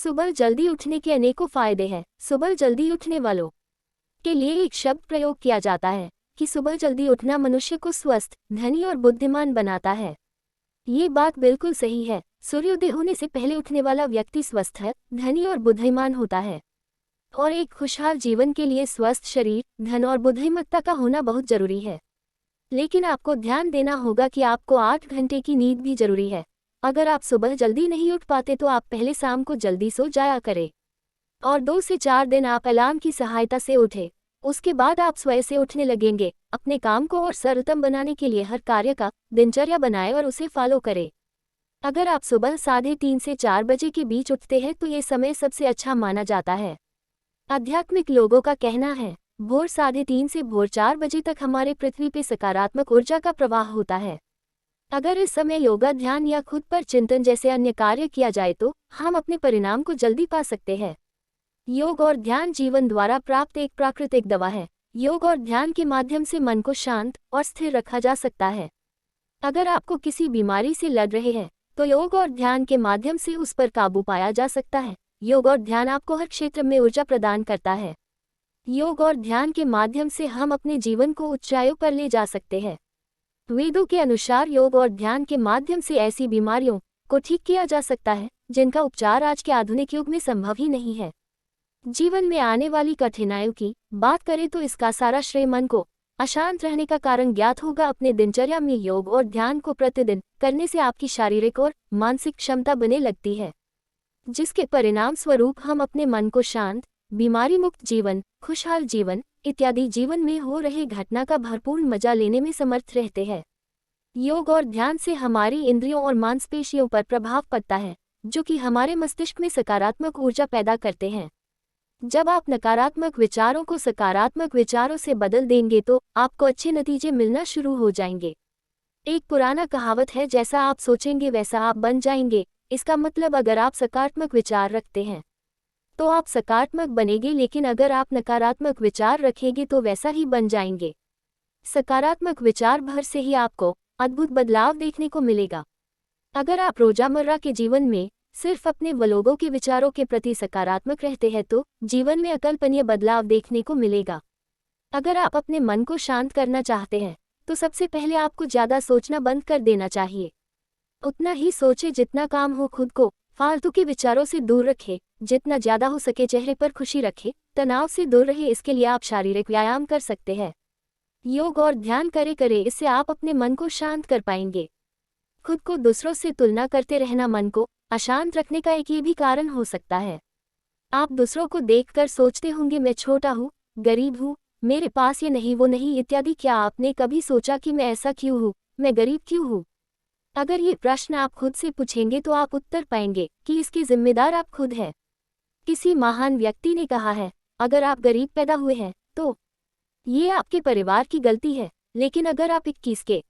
सुबह जल्दी उठने के अनेकों फायदे हैं। सुबह जल्दी उठने वालों के लिए एक शब्द प्रयोग किया जाता है कि सुबह जल्दी उठना मनुष्य को स्वस्थ, धनी और बुद्धिमान बनाता है। ये बात बिल्कुल सही है। सूर्योदय होने से पहले उठने वाला व्यक्ति स्वस्थ है, धनी और बुद्धिमान होता है। और एक खुशहाल जीवन के लिए स्वस्थ शरीर, धन और बुद्धिमत्ता का होना बहुत जरूरी है। लेकिन आपको ध्यान देना होगा कि आपको 8 घंटे की नींद भी जरूरी है। अगर आप सुबह जल्दी नहीं उठ पाते तो आप पहले शाम को जल्दी सो जाया करें और 2 से 4 दिन आप अलार्म की सहायता से उठें। उसके बाद आप स्वयं से उठने लगेंगे। अपने काम को और सरलतम बनाने के लिए हर कार्य का दिनचर्या बनाएं और उसे फॉलो करें। अगर आप सुबह 3:30 से 4 बजे के बीच उठते हैं तो ये समय सबसे अच्छा माना जाता है। आध्यात्मिक लोगों का कहना है भोर 3:30 से भोर 4 बजे तक हमारे पृथ्वी पे सकारात्मक ऊर्जा का प्रवाह होता है। अगर इस समय योगा, ध्यान या खुद पर चिंतन जैसे अन्य कार्य किया जाए तो हम अपने परिणाम को जल्दी पा सकते हैं। योग और ध्यान जीवन द्वारा प्राप्त एक प्राकृतिक दवा है। योग और ध्यान के माध्यम से मन को शांत और स्थिर रखा जा सकता है। अगर आपको किसी बीमारी से लड़ रहे हैं तो योग और ध्यान के माध्यम से उस पर काबू पाया जा सकता है। योग और ध्यान आपको हर क्षेत्र में ऊर्जा प्रदान करता है। योग और ध्यान के माध्यम से हम अपने जीवन को ऊंचाइयों पर ले जा सकते हैं। वेदों के अनुसार योग और ध्यान के माध्यम से ऐसी बीमारियों को ठीक किया जा सकता है जिनका उपचार आज के आधुनिक युग में संभव ही नहीं है। जीवन में आने वाली कठिनाइयों की बात करें तो इसका सारा श्रेय मन को अशांत रहने का कारण ज्ञात होगा। अपने दिनचर्या में योग और ध्यान को प्रतिदिन करने से आपकी शारीरिक और मानसिक क्षमता बने लगती है, जिसके परिणाम स्वरूप हम अपने मन को शांत, बीमारी मुक्त जीवन, खुशहाल जीवन इत्यादि जीवन में हो रहे घटना का भरपूर मजा लेने में समर्थ रहते हैं। योग और ध्यान से हमारी इंद्रियों और मांसपेशियों पर प्रभाव पड़ता है, जो कि हमारे मस्तिष्क में सकारात्मक ऊर्जा पैदा करते हैं। जब आप नकारात्मक विचारों को सकारात्मक विचारों से बदल देंगे तो आपको अच्छे नतीजे मिलना शुरू हो जाएंगे। एक पुराना कहावत है, जैसा आप सोचेंगे वैसा आप बन जाएंगे। इसका मतलब अगर आप सकारात्मक विचार रखते हैं तो आप सकारात्मक बनेंगे, लेकिन अगर आप नकारात्मक विचार रखेंगे तो वैसा ही बन जाएंगे। सकारात्मक विचार भर से ही आपको अद्भुत बदलाव देखने को मिलेगा। अगर आप रोजामर्रा के जीवन में सिर्फ अपने लोगों के विचारों के प्रति सकारात्मक रहते हैं तो जीवन में अकल्पनीय बदलाव देखने को मिलेगा। अगर आप अपने मन को शांत करना चाहते हैं तो सबसे पहले आपको ज़्यादा सोचना बंद कर देना चाहिए। उतना ही सोचे जितना काम हो। खुद को फालतू के विचारों से दूर रखें। जितना ज़्यादा हो सके चेहरे पर खुशी रखें। तनाव से दूर रहे। इसके लिए आप शारीरिक व्यायाम कर सकते हैं। योग और ध्यान करे इससे आप अपने मन को शांत कर पाएंगे। खुद को दूसरों से तुलना करते रहना मन को अशांत रखने का एक ये भी कारण हो सकता है। आप दूसरों को देखकर सोचते होंगे, मैं छोटा हूँ, गरीब हूँ, मेरे पास ये नहीं वो नहीं इत्यादि। क्या आपने कभी सोचा कि मैं ऐसा क्यों हूँ, मैं गरीब क्यों हूँ? अगर ये प्रश्न आप खुद से पूछेंगे तो आप उत्तर पाएंगे कि इसके जिम्मेदार आप खुद हैं। किसी महान व्यक्ति ने कहा है, अगर आप गरीब पैदा हुए हैं तो ये आपके परिवार की गलती है, लेकिन अगर आप 21 के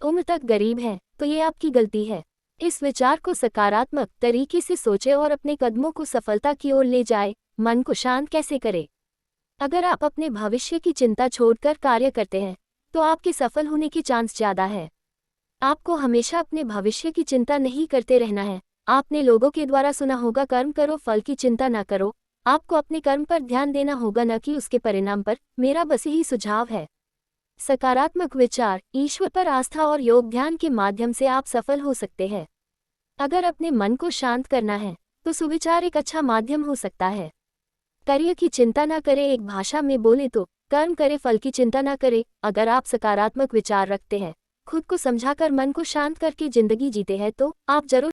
उम्र तक गरीब हैं तो ये आपकी गलती है। इस विचार को सकारात्मक तरीके से सोचें और अपने कदमों को सफलता की ओर ले जाएं। मन को शांत कैसे करें? अगर आप अपने भविष्य की चिंता छोड़कर कार्य करते हैं तो आपके सफल होने के चांस ज़्यादा है। आपको हमेशा अपने भविष्य की चिंता नहीं करते रहना है। आपने लोगों के द्वारा सुना होगा, कर्म करो फल की चिंता न करो। आपको अपने कर्म पर ध्यान देना होगा, न कि उसके परिणाम पर। मेरा बस यही सुझाव है। सकारात्मक विचार, ईश्वर पर आस्था और योग ध्यान के माध्यम से आप सफल हो सकते हैं। अगर अपने मन को शांत करना है तो सुविचार एक अच्छा माध्यम हो सकता है। कार्य की चिंता न करें, एक भाषा में बोले तो कर्म करे फल की चिंता न करें। अगर आप सकारात्मक विचार रखते हैं, खुद को समझाकर मन को शांत करके जिंदगी जीते हैं तो आप जरूर